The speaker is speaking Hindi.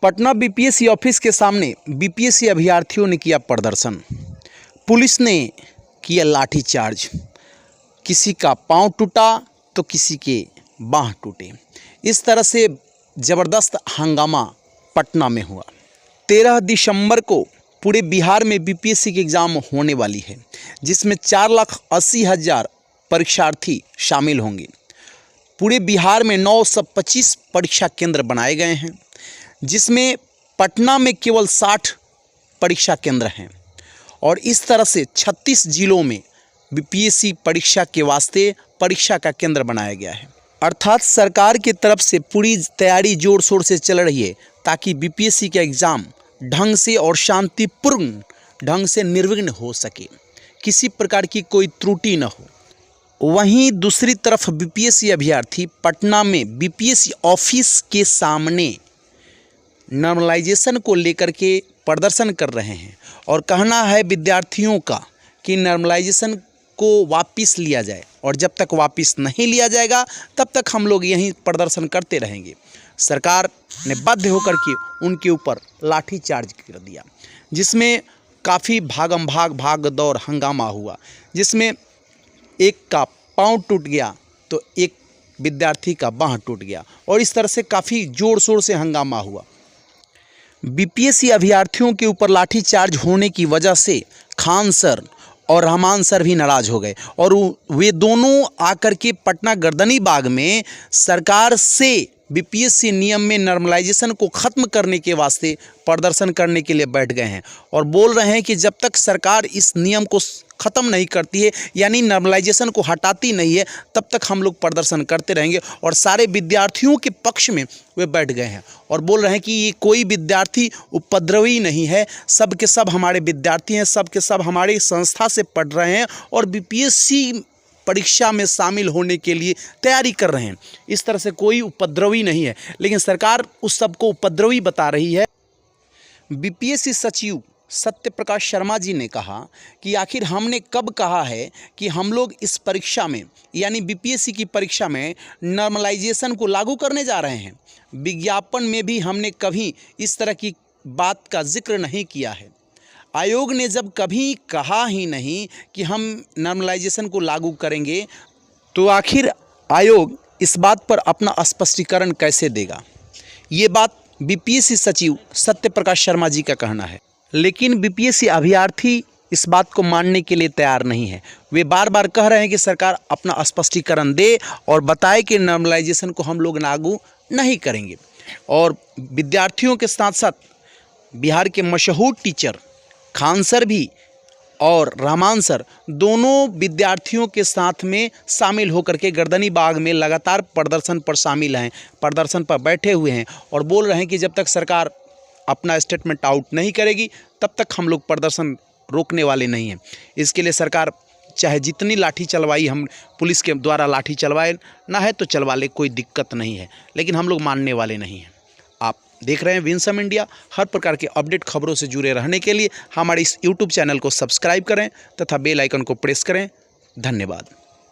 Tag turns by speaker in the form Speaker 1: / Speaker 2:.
Speaker 1: पटना बीपीएससी ऑफिस के सामने बीपीएससी अभ्यर्थियों ने किया प्रदर्शन। पुलिस ने किया लाठीचार्ज। किसी का पांव टूटा तो किसी के बाह टूटे। इस तरह से ज़बरदस्त हंगामा पटना में हुआ। 13 दिसंबर को पूरे बिहार में बीपीएससी की एग्ज़ाम होने वाली है, जिसमें 4,80,000 परीक्षार्थी शामिल होंगे। पूरे बिहार में 925 परीक्षा केंद्र बनाए गए हैं, जिसमें पटना में केवल 60 परीक्षा केंद्र हैं और इस तरह से 36 जिलों में बीपीएससी परीक्षा के वास्ते परीक्षा का केंद्र बनाया गया है। अर्थात सरकार की तरफ से पूरी तैयारी जोर शोर से चल रही है ताकि बीपीएससी का एग्ज़ाम ढंग से और शांतिपूर्ण ढंग से निर्विघ्न हो सके, किसी प्रकार की कोई त्रुटि न हो। वहीं दूसरी तरफ बीपीएससी अभ्यर्थी पटना में बीपीएससी ऑफिस के सामने नॉर्मलाइजेशन को लेकर के प्रदर्शन कर रहे हैं और कहना है विद्यार्थियों का कि नॉर्मलाइजेशन को वापस लिया जाए, और जब तक वापस नहीं लिया जाएगा तब तक हम लोग यहीं प्रदर्शन करते रहेंगे। सरकार ने बाध्य होकर के उनके ऊपर लाठीचार्ज कर दिया, जिसमें काफ़ी भाग दौड़ हंगामा हुआ, जिसमें एक का पाँव टूट गया तो एक विद्यार्थी का बाँह टूट गया और इस तरह से काफ़ी ज़ोर शोर से हंगामा हुआ। बीपीएससी अभ्यर्थियों के ऊपर लाठीचार्ज होने की वजह से खान सर और रहमान सर भी नाराज़ हो गए और वे दोनों आकर के पटना गर्दनी बाग में सरकार से बीपीएससी नियम में नॉर्मलाइजेशन को ख़त्म करने के वास्ते प्रदर्शन करने के लिए बैठ गए हैं और बोल रहे हैं कि जब तक सरकार इस नियम को ख़त्म नहीं करती है, यानी नॉर्मलाइजेशन को हटाती नहीं है, तब तक हम लोग प्रदर्शन करते रहेंगे। और सारे विद्यार्थियों के पक्ष में वे बैठ गए हैं और बोल रहे हैं कि ये कोई विद्यार्थी उपद्रवी नहीं है, सब के सब हमारे विद्यार्थी हैं, सब के सब हमारी संस्था से पढ़ रहे हैं और बीपीएससी परीक्षा में शामिल होने के लिए तैयारी कर रहे हैं। इस तरह से कोई उपद्रवी नहीं है, लेकिन सरकार उस सब को उपद्रवी बता रही है। बीपीएससी सचिव सत्य प्रकाश शर्मा जी ने कहा कि आखिर हमने कब कहा है कि हम लोग इस परीक्षा में यानी बीपीएससी की परीक्षा में नॉर्मलाइजेशन को लागू करने जा रहे हैं। विज्ञापन में भी हमने कभी इस तरह की बात का जिक्र नहीं किया है। आयोग ने जब कभी कहा ही नहीं कि हम नॉर्मलाइजेशन को लागू करेंगे, तो आखिर आयोग इस बात पर अपना स्पष्टीकरण कैसे देगा? ये बात बीपीएससी सचिव सत्य प्रकाश शर्मा जी का कहना है, लेकिन बीपीएससी अभ्यर्थी इस बात को मानने के लिए तैयार नहीं है। वे बार बार कह रहे हैं कि सरकार अपना स्पष्टीकरण दे और बताए कि नॉर्मलाइजेशन को हम लोग लागू नहीं करेंगे। और विद्यार्थियों के साथ साथ बिहार के मशहूर टीचर खान सर भी और रहमान सर दोनों विद्यार्थियों के साथ में शामिल होकर के गर्दनी बाग में लगातार प्रदर्शन पर शामिल हैं, प्रदर्शन पर बैठे हुए हैं और बोल रहे हैं कि जब तक सरकार अपना स्टेटमेंट आउट नहीं करेगी तब तक हम लोग प्रदर्शन रोकने वाले नहीं हैं। इसके लिए सरकार चाहे जितनी लाठी चलवाई, हम पुलिस के द्वारा लाठी चलवाए ना है तो चलवा ले, कोई दिक्कत नहीं है, लेकिन हम लोग मानने वाले नहीं हैं। आप देख रहे हैं विंसम इंडिया। हर प्रकार के अपडेट खबरों से जुड़े रहने के लिए हमारे इस यूट्यूब चैनल को सब्सक्राइब करें तथा बेल आइकन को प्रेस करें। धन्यवाद।